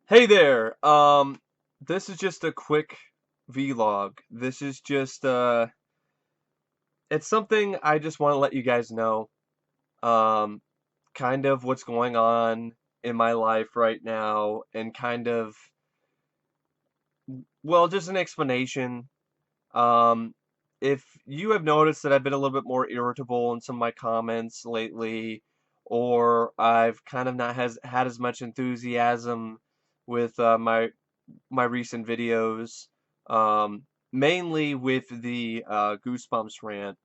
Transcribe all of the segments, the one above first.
Hey there. This is just a quick vlog. This is just it's something I just want to let you guys know. Um, kind of what's going on in my life right now and kind of just an explanation. Um, if you have noticed that I've been a little bit more irritable in some of my comments lately, or I've kind of not has had as much enthusiasm with my recent videos, mainly with the Goosebumps rant.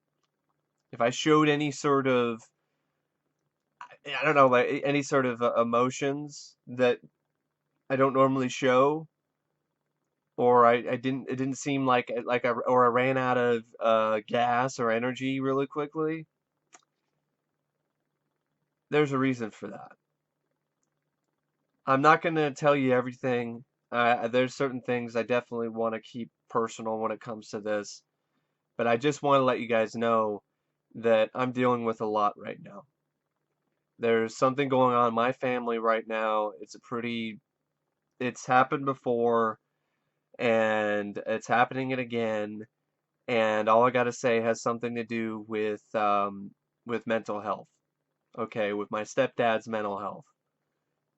If I showed any sort of, I don't know, like any sort of emotions that I don't normally show, or it didn't seem or I ran out of gas or energy really quickly, there's a reason for that. I'm not going to tell you everything. There's certain things I definitely want to keep personal when it comes to this. But I just want to let you guys know that I'm dealing with a lot right now. There's something going on in my family right now. It's happened before and it's happening again. And all I gotta say has something to do with mental health. Okay, with my stepdad's mental health.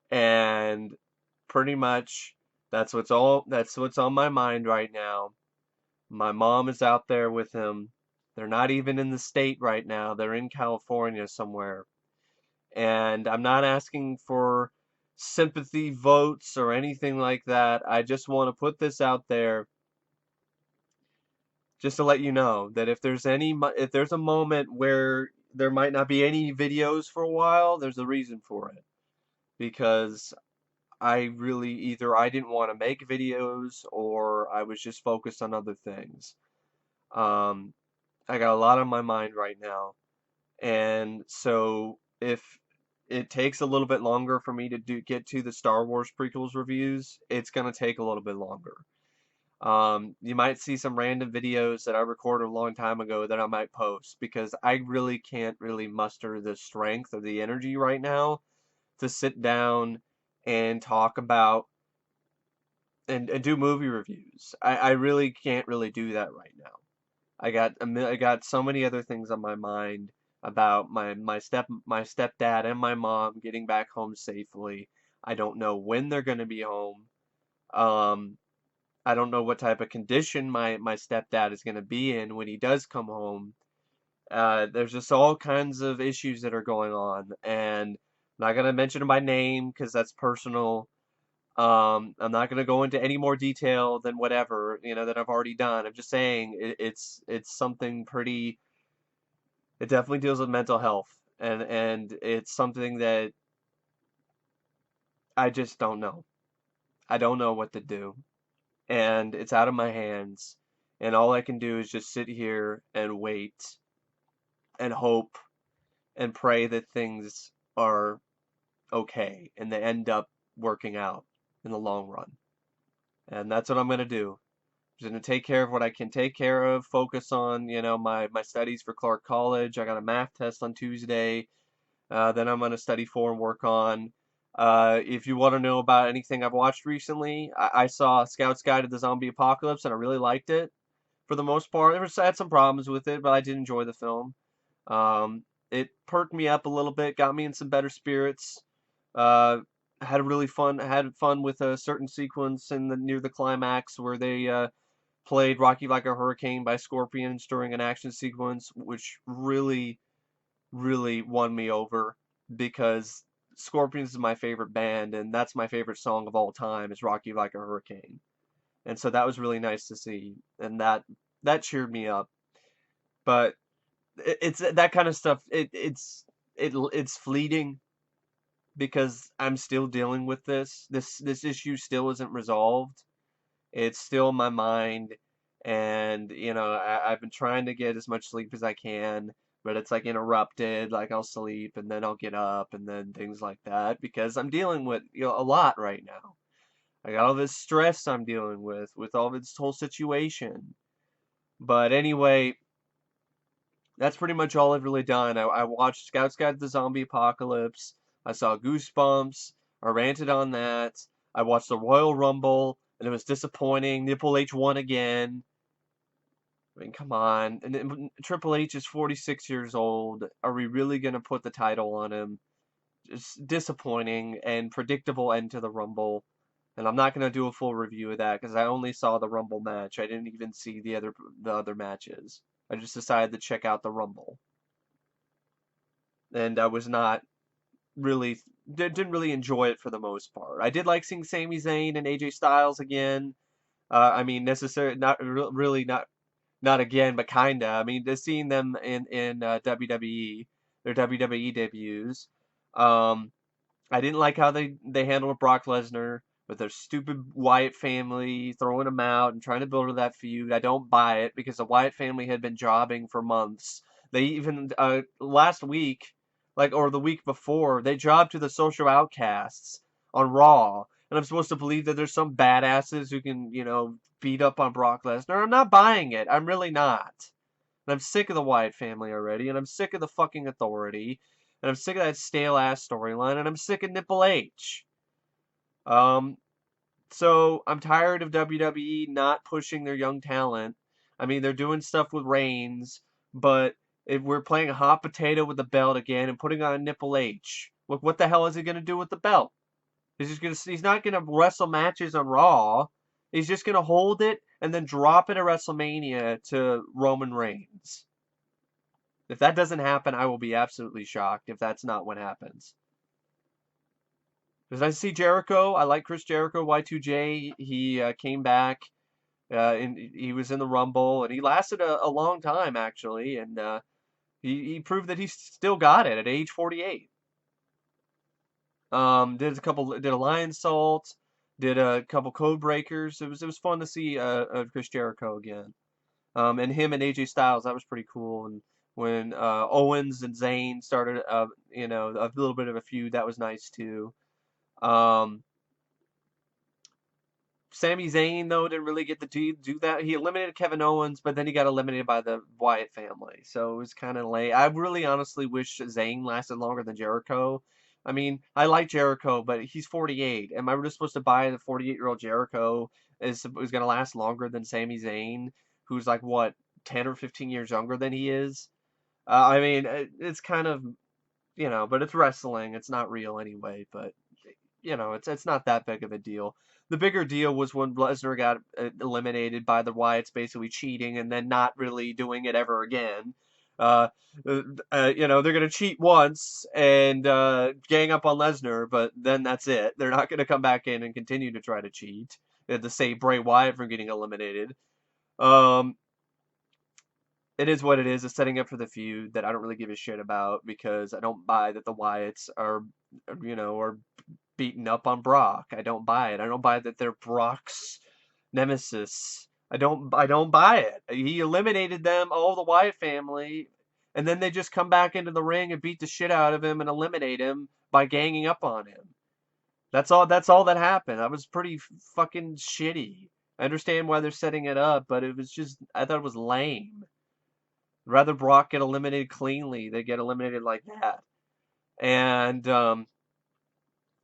And pretty much that's what's on my mind right now. My mom is out there with him. They're not even in the state right now. They're in California somewhere. And I'm not asking for sympathy votes or anything like that. I just want to put this out there just to let you know that if there's a moment where there might not be any videos for a while, there's a reason for it. Because I didn't want to make videos or I was just focused on other things. Um, I got a lot on my mind right now. And so if it takes a little bit longer for me to get to the Star Wars prequels reviews, it's gonna take a little bit longer. You might see some random videos that I recorded a long time ago that I might post because I really can't really muster the strength or the energy right now to sit down and talk about and do movie reviews. I really can't really do that right now. I got so many other things on my mind about my stepdad and my mom getting back home safely. I don't know when they're going to be home. Um, I don't know what type of condition my stepdad is going to be in when he does come home. There's just all kinds of issues that are going on, and I'm not going to mention them by name because that's personal. I'm not going to go into any more detail than whatever, that I've already done. I'm just saying it's something pretty, it definitely deals with mental health and it's something that I just don't know. I don't know what to do. And it's out of my hands. And all I can do is just sit here and wait and hope and pray that things are okay and they end up working out in the long run. And that's what I'm going to do. Just gonna take care of what I can take care of, focus on, my studies for Clark College. I got a math test on Tuesday. Then I'm gonna study for and work on. If you want to know about anything I've watched recently, I saw Scout's Guide to the Zombie Apocalypse and I really liked it for the most part. I had some problems with it, but I did enjoy the film. It perked me up a little bit, got me in some better spirits. Uh, had fun with a certain sequence near the climax where they played Rocky Like a Hurricane by Scorpions during an action sequence, which really, really won me over because Scorpions is my favorite band, and that's my favorite song of all time is Rocky Like a Hurricane. And so that was really nice to see, and that cheered me up. But it's that kind of stuff. It's fleeting because I'm still dealing with this. This issue still isn't resolved. It's still in my mind, and I've been trying to get as much sleep as I can, but it's like interrupted. Like I'll sleep and then I'll get up and then things like that because I'm dealing with a lot right now. I got all this stress I'm dealing with all this whole situation. But anyway, that's pretty much all I've really done. I watched Scouts Guide to the Zombie Apocalypse. I saw Goosebumps. I ranted on that. I watched the Royal Rumble, and it was disappointing. Nipple H won again. I mean, come on. And Triple H is 46 years old. Are we really going to put the title on him? Just disappointing and predictable end to the Rumble. And I'm not going to do a full review of that because I only saw the Rumble match. I didn't even see the other matches. I just decided to check out the Rumble. And I was not really didn't really enjoy it for the most part. I did like seeing Sami Zayn and AJ Styles again. I mean, necessary, not really, not again, but kinda. I mean, just seeing them in WWE, their WWE debuts. Um, I didn't like how they handled Brock Lesnar with their stupid Wyatt family throwing him out and trying to build that feud. I don't buy it because the Wyatt family had been jobbing for months. They even last week, like or the week before, they jobbed to the Social Outcasts on Raw, and I'm supposed to believe that there's some badasses who can, beat up on Brock Lesnar. I'm not buying it. I'm really not. And I'm sick of the Wyatt family already, and I'm sick of the fucking Authority, and I'm sick of that stale ass storyline, and I'm sick of Nipple H. Um, so I'm tired of WWE not pushing their young talent. I mean, they're doing stuff with Reigns, but if we're playing hot potato with the belt again and putting on Nipple H, look, what the hell is he gonna do with the belt? He's not gonna wrestle matches on Raw. He's just gonna hold it and then drop it at WrestleMania to Roman Reigns. If that doesn't happen, I will be absolutely shocked if that's not what happens. Because I see Jericho, I like Chris Jericho, Y2J. He came back, and he was in the Rumble, and he lasted a long time actually, and he proved that he still got it at age 48. Did a Lion Salt, did a couple Code Breakers. It was fun to see Chris Jericho again. And him and AJ Styles, that was pretty cool. And when Owens and Zayn started, a little bit of a feud, that was nice too. Um, Sami Zayn though didn't really get to do that. He eliminated Kevin Owens, but then he got eliminated by the Wyatt family, so it was kind of late. I really honestly wish Zayn lasted longer than Jericho. I mean, I like Jericho, but he's 48. Am I really supposed to buy the 48-year-old Jericho is going to last longer than Sami Zayn, who's like what 10 or 15 years younger than he is? I mean, it's kind of but it's wrestling. It's not real anyway. But it's not that big of a deal. The bigger deal was when Lesnar got eliminated by the Wyatts, basically cheating and then not really doing it ever again. Uh, they're gonna cheat once and gang up on Lesnar, but then that's it. They're not gonna come back in and continue to try to cheat to save Bray Wyatt from getting eliminated. Um, it is what it is. It's setting up for the feud that I don't really give a shit about because I don't buy that the Wyatts are beating up on Brock. I don't buy it. I don't buy that they're Brock's nemesis. I don't buy it. He eliminated them, all the Wyatt family, and then they just come back into the ring and beat the shit out of him and eliminate him by ganging up on him. That's all that happened. That was pretty fucking shitty. I understand why they're setting it up, but it was just I thought it was lame. Rather Brock get eliminated cleanly than get eliminated like that. And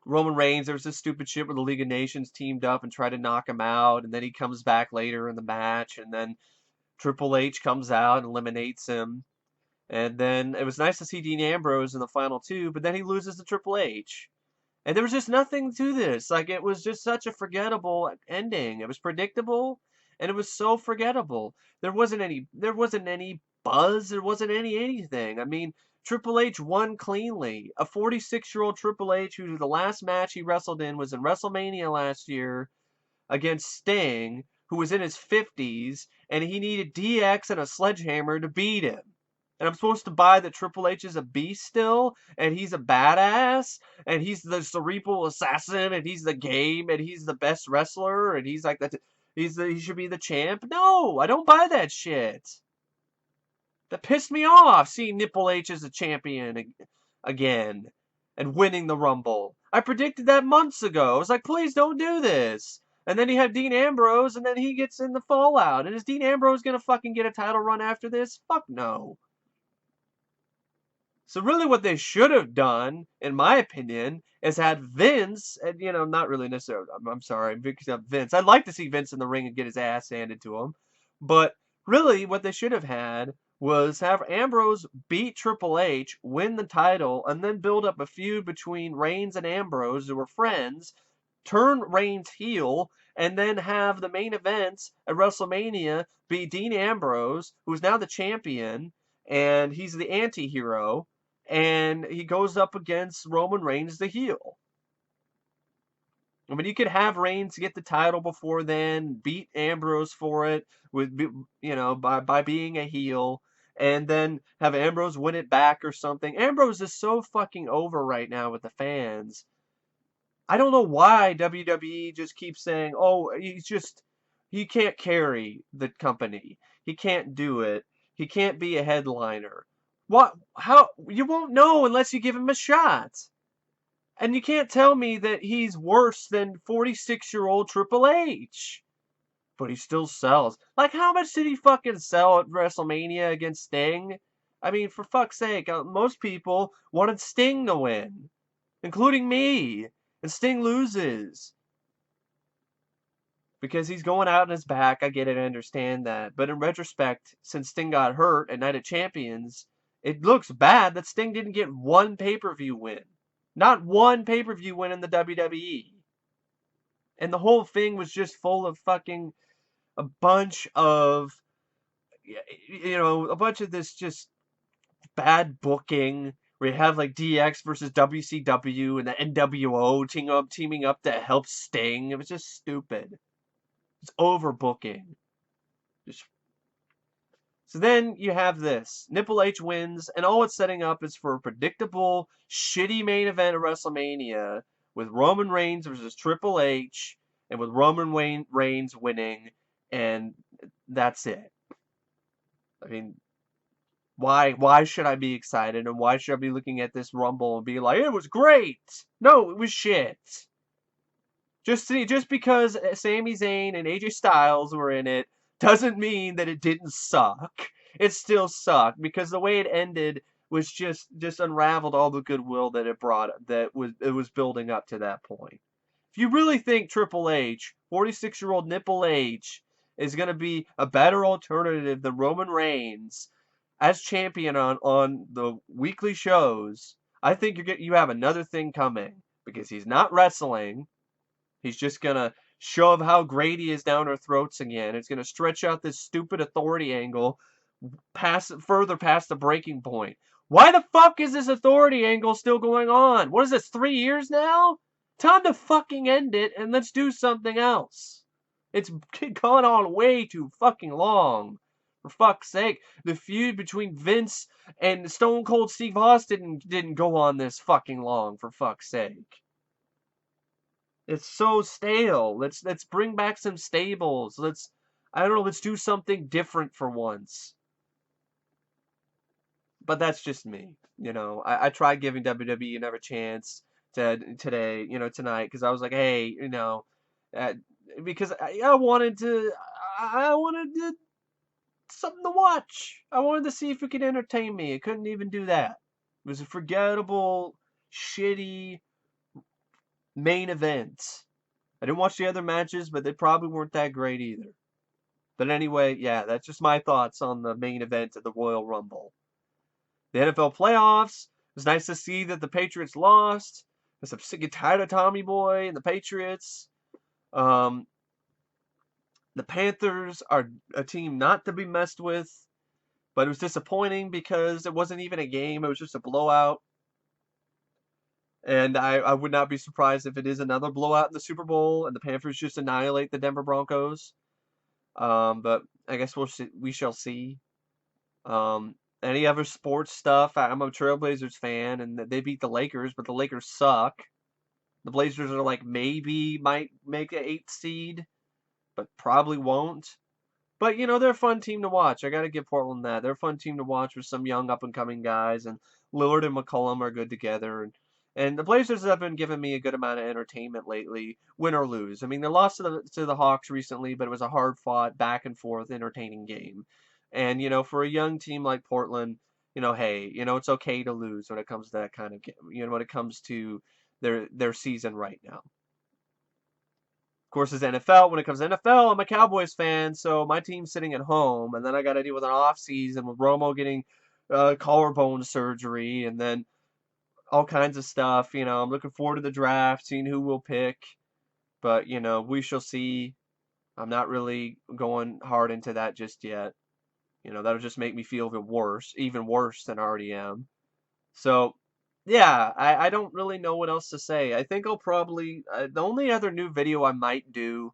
Roman Reigns, there was this stupid shit where the League of Nations teamed up and tried to knock him out, and then he comes back later in the match, and then Triple H comes out and eliminates him. And then it was nice to see Dean Ambrose in the final two, but then he loses to Triple H. And there was just nothing to this. Like it was just such a forgettable ending. It was predictable and it was so forgettable. There wasn't any buzz, there wasn't anything. I mean, Triple H won cleanly. A 46-year-old Triple H who the last match he wrestled in was in WrestleMania last year against Sting, who was in his 50s, and he needed DX and a sledgehammer to beat him. And I'm supposed to buy that Triple H is a beast still, and he's a badass, and he's the cerebral assassin, and he's the game, and he's the best wrestler, and he's like he should be the champ. No, I don't buy that shit. That pissed me off seeing Nipple H as a champion again and winning the Rumble. I predicted that months ago. I was like, please don't do this. And then you have Dean Ambrose, and then he gets in the fallout. And is Dean Ambrose gonna fucking get a title run after this? Fuck no. So really what they should have done, in my opinion, is had Vince, and not really necessarily, I'm sorry, because of Vince. I'd like to see Vince in the ring and get his ass handed to him. But really what they should have had was have Ambrose beat Triple H, win the title, and then build up a feud between Reigns and Ambrose, who were friends, turn Reigns heel, and then have the main event at WrestleMania be Dean Ambrose, who's now the champion, and he's the anti-hero, and he goes up against Roman Reigns, the heel. I mean, you could have Reigns get the title before then, beat Ambrose for it with by being a heel, and then have Ambrose win it back or something. Ambrose is so fucking over right now with the fans. I don't know why WWE just keeps saying, "Oh, he can't carry the company. He can't do it. He can't be a headliner." What? How? You won't know unless you give him a shot. And you can't tell me that he's worse than 46-year-old Triple H. But he still sells. Like, how much did he fucking sell at WrestleMania against Sting? I mean, for fuck's sake, most people wanted Sting to win, including me. And Sting loses because he's going out on his back. I get it, I understand that. But in retrospect, since Sting got hurt at Night of Champions, it looks bad that Sting didn't get one pay-per-view win. Not one pay-per-view win in the WWE. And the whole thing was just full of fucking a bunch of, a bunch of this just bad booking where you have like DX versus WCW and the NWO teaming up to help Sting. It was just stupid. It's overbooking. Just So then you have this. Triple H wins, and all it's setting up is for a predictable, shitty main event of WrestleMania with Roman Reigns versus Triple H, and with Reigns winning, and that's it. I mean, why should I be excited, and why should I be looking at this Rumble and be like, it was great? No, it was shit. Just because Sami Zayn and AJ Styles were in it doesn't mean that it didn't suck. It still sucked because the way it ended was just unraveled all the goodwill that it was building up to that point. If you really think Triple H, 46-year-old Nipple H, is going to be a better alternative than Roman Reigns as champion on the weekly shows, I think you have another thing coming because he's not wrestling. He's just gonna shove how great he is down our throats again. It's gonna stretch out this stupid authority angle further past the breaking point. Why the fuck is this authority angle still going on? What is this, 3 years now? Time to fucking end it and let's do something else. It's gone on way too fucking long. For fuck's sake, the feud between Vince and Stone Cold Steve Austin didn't go on this fucking long, for fuck's sake. It's so stale. Let's bring back some stables. I don't know, let's do something different for once. But that's just me. I tried giving WWE another chance tonight, because I was like, hey, uh, because I wanted something to watch. I wanted to see if it could entertain me. It couldn't even do that. It was a forgettable, shitty main event. I didn't watch the other matches, but they probably weren't that great either. But anyway, yeah, that's just my thoughts on the main event of the Royal Rumble. The NFL playoffs. It was nice to see that the Patriots lost. I'm sick and tired of Tommy Boy and the Patriots. The Panthers are a team not to be messed with, but it was disappointing because it wasn't even a game. It was just a blowout. And I would not be surprised if it is another blowout in the Super Bowl and the Panthers just annihilate the Denver Broncos. But I guess we shall see. Any other sports stuff? I'm a Trailblazers fan, and they beat the Lakers, but the Lakers suck. The Blazers are like maybe might make an 8th seed, but probably won't. But they're a fun team to watch. I gotta give Portland that. They're a fun team to watch with some young up and coming guys, and Lillard and McCollum are good together. And the Blazers have been giving me a good amount of entertainment lately, win or lose. I mean, they lost to the Hawks recently, but it was a hard fought, back and forth, entertaining game. And for a young team like Portland, hey, it's okay to lose when it comes to that kind of game, when it comes to their season right now. Of course, as NFL, when it comes to NFL, I'm a Cowboys fan, so my team's sitting at home, and then I got to deal with an off season with Romo getting collarbone surgery, and then all kinds of stuff. I'm looking forward to the draft, seeing who we'll pick, but we shall see. I'm not really going hard into that just yet. That'll just make me feel even worse than I already am. So, yeah, I don't really know what else to say. I think I'll probably, the only other new video I might do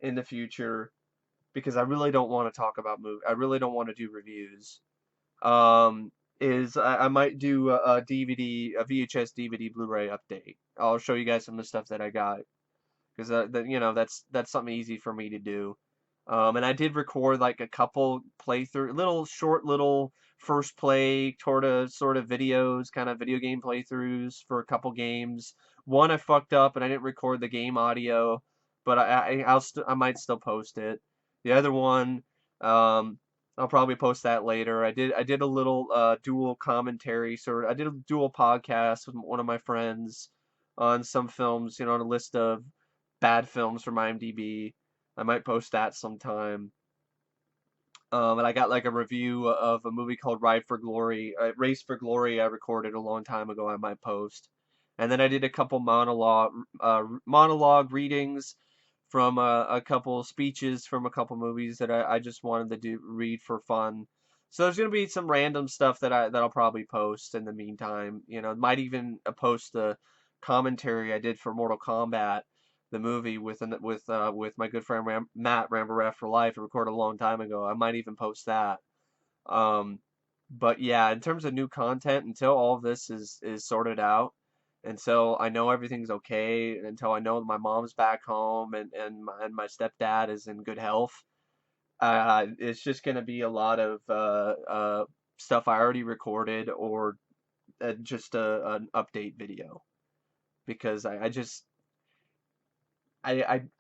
in the future, because I really don't want to talk about I really don't want to do reviews, um, is I might do a DVD, a VHS DVD Blu-ray update. I'll show you guys some of the stuff that I got because that's something easy for me to do. And I did record like a couple little first play sort of videos, kind of video game playthroughs for a couple games. One I fucked up and I didn't record the game audio, but I might still post it. The other one, um, I'll probably post that later. I did a little dual commentary I did a dual podcast with one of my friends on some films, on a list of bad films from IMDb. I might post that sometime. And I got like a review of a movie called Race for Glory. I recorded a long time ago. I might post, and then I did a couple monologue readings from a couple speeches from a couple movies that I just wanted to read for fun. So there's gonna be some random stuff that I'll probably post in the meantime. Might even post the commentary I did for Mortal Kombat, the movie with my good friend Matt Ramble Rap for Life. I recorded a long time ago. I might even post that. Um, but yeah, in terms of new content, until all of this is sorted out, until I know everything's okay, and until I know my mom's back home and my stepdad is in good health, it's just gonna be a lot of stuff I already recorded or just an update video because I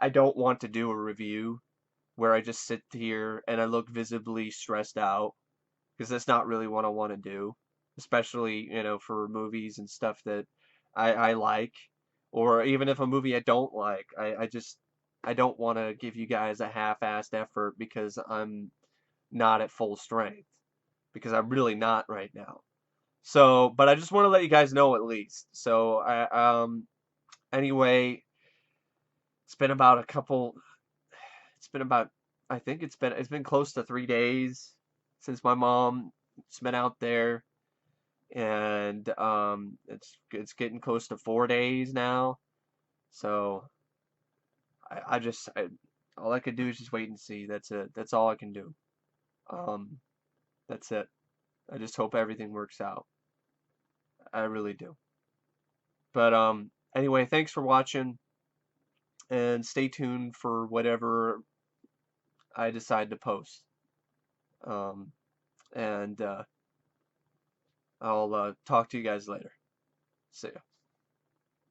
don't want to do a review where I just sit here and I look visibly stressed out because that's not really what I want to do, especially, for movies and stuff that I like, or even if a movie I don't like, I don't want to give you guys a half-assed effort because I'm not at full strength, because I'm really not right now. So, but I just want to let you guys know at least. So, anyway, it's been about a couple It's been about, I think it's been close to 3 days since my mom's been out there, and it's getting close to 4 days now. So all I could do is just wait and see. That's it. That's all I can do. Um, that's it. I just hope everything works out. I really do. But anyway, thanks for watching, and stay tuned for whatever I decide to post. Um, and I'll talk to you guys later. See ya.